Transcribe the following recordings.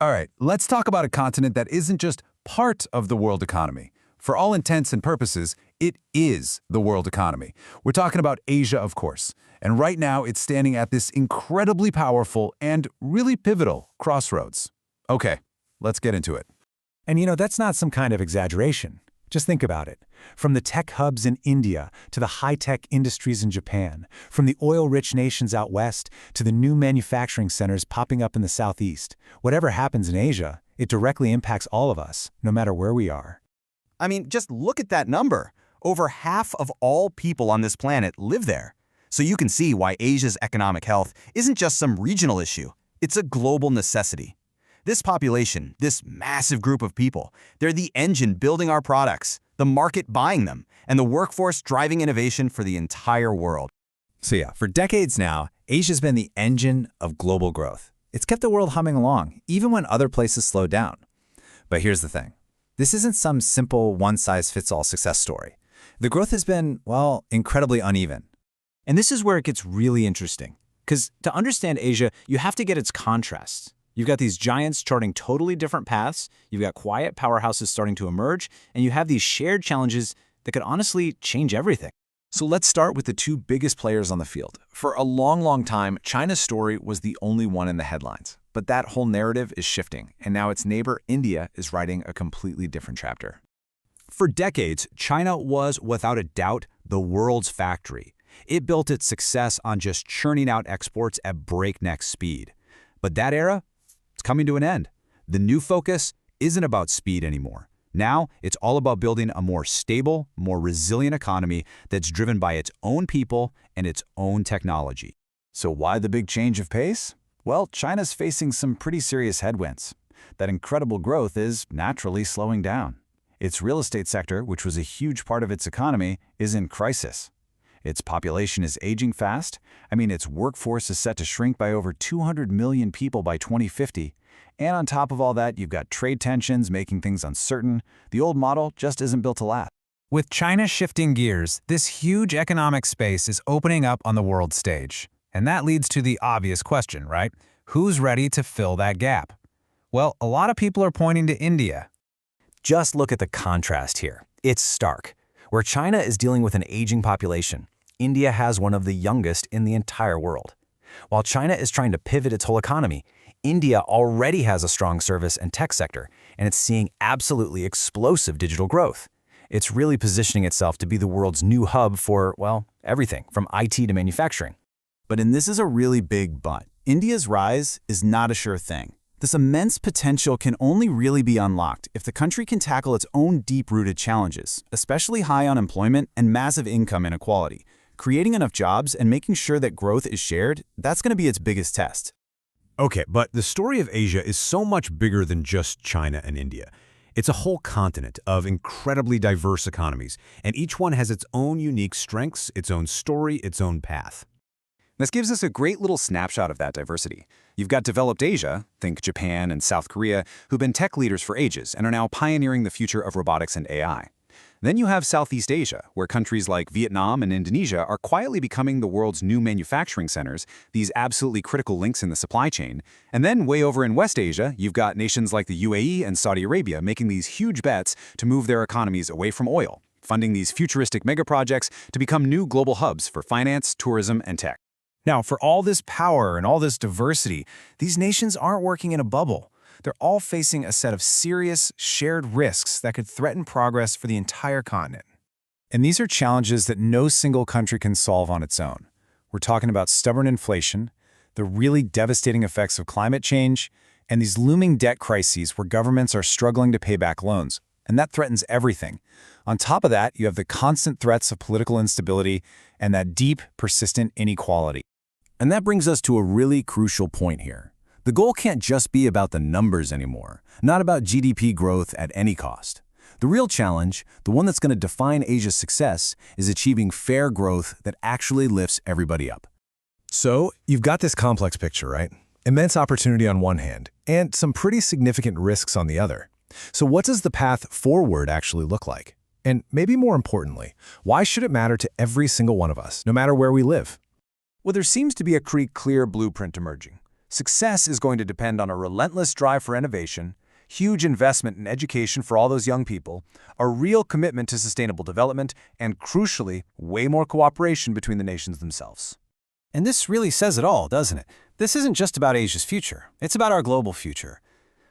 All right, let's talk about a continent that isn't just part of the world economy. For all intents and purposes, it is the world economy. We're talking about Asia, of course. And right now, it's standing at this incredibly powerful and really pivotal crossroads. Okay, let's get into it. And that's not some kind of exaggeration. Just think about it. From the tech hubs in India to the high-tech industries in Japan, from the oil-rich nations out west to the new manufacturing centers popping up in the southeast, whatever happens in Asia, it directly impacts all of us, no matter where we are. I mean, just look at that number. Over half of all people on this planet live there. So you can see why Asia's economic health isn't just some regional issue. It's a global necessity. This population, this massive group of people, they're the engine building our products, the market buying them, and the workforce driving innovation for the entire world. So yeah, for decades now, Asia's been the engine of global growth. It's kept the world humming along, even when other places slowed down. But here's the thing. This isn't some simple one-size-fits-all success story. The growth has been, well, incredibly uneven. And this is where it gets really interesting. Because to understand Asia, you have to get its contrasts. You've got these giants charting totally different paths, you've got quiet powerhouses starting to emerge, and you have these shared challenges that could honestly change everything. So let's start with the two biggest players on the field. For a long time, China's story was the only one in the headlines. But that whole narrative is shifting, and now its neighbor, India, is writing a completely different chapter. For decades, China was, without a doubt, the world's factory. It built its success on just churning out exports at breakneck speed. But that era? It's coming to an end. The new focus isn't about speed anymore. Now, it's all about building a more stable, more resilient economy that's driven by its own people and its own technology. So why the big change of pace? Well, China's facing some pretty serious headwinds. That incredible growth is naturally slowing down. Its real estate sector, which was a huge part of its economy, is in crisis. Its population is aging fast. Its workforce is set to shrink by over 200 million people by 2050. And on top of all that, you've got trade tensions making things uncertain. The old model just isn't built to last. With China shifting gears, this huge economic space is opening up on the world stage. And that leads to the obvious question, right? Who's ready to fill that gap? Well, a lot of people are pointing to India. Just look at the contrast here. It's stark. Where China is dealing with an aging population, India has one of the youngest in the entire world. While China is trying to pivot its whole economy, India already has a strong service and tech sector, and it's seeing absolutely explosive digital growth. It's really positioning itself to be the world's new hub for, well, everything from IT to manufacturing. And this is a really big but. India's rise is not a sure thing. This immense potential can only really be unlocked if the country can tackle its own deep-rooted challenges, especially high unemployment and massive income inequality. Creating enough jobs and making sure that growth is shared, that's going to be its biggest test. Okay, but the story of Asia is so much bigger than just China and India. It's a whole continent of incredibly diverse economies, and each one has its own unique strengths, its own story, its own path. This gives us a great little snapshot of that diversity. You've got developed Asia, think Japan and South Korea, who've been tech leaders for ages and are now pioneering the future of robotics and AI. Then you have Southeast Asia, where countries like Vietnam and Indonesia are quietly becoming the world's new manufacturing centers, these absolutely critical links in the supply chain. And then way over in West Asia, you've got nations like the UAE and Saudi Arabia making these huge bets to move their economies away from oil, funding these futuristic megaprojects to become new global hubs for finance, tourism, and tech. Now, for all this power and all this diversity, these nations aren't working in a bubble. They're all facing a set of serious, shared risks that could threaten progress for the entire continent. And these are challenges that no single country can solve on its own. We're talking about stubborn inflation, the really devastating effects of climate change, and these looming debt crises where governments are struggling to pay back loans. And that threatens everything. On top of that, you have the constant threats of political instability and that deep, persistent inequality. And that brings us to a really crucial point here. The goal can't just be about the numbers anymore, not about GDP growth at any cost. The real challenge, the one that's going to define Asia's success, is achieving fair growth that actually lifts everybody up. So, you've got this complex picture, right? Immense opportunity on one hand, and some pretty significant risks on the other. So what does the path forward actually look like? And maybe more importantly, why should it matter to every single one of us, no matter where we live? Well, there seems to be a pretty clear blueprint emerging. Success is going to depend on a relentless drive for innovation, huge investment in education for all those young people, a real commitment to sustainable development, and crucially, way more cooperation between the nations themselves. And this really says it all, doesn't it? This isn't just about Asia's future. It's about our global future.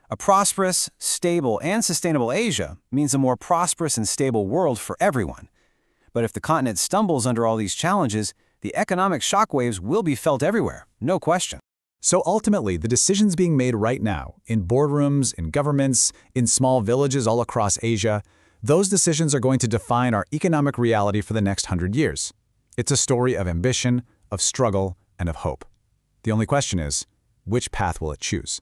A prosperous, stable, and sustainable Asia means a more prosperous and stable world for everyone. But if the continent stumbles under all these challenges, the economic shockwaves will be felt everywhere, no question. So ultimately, the decisions being made right now, in boardrooms, in governments, in small villages all across Asia, those decisions are going to define our economic reality for the next 100 years. It's a story of ambition, of struggle, and of hope. The only question is, which path will it choose?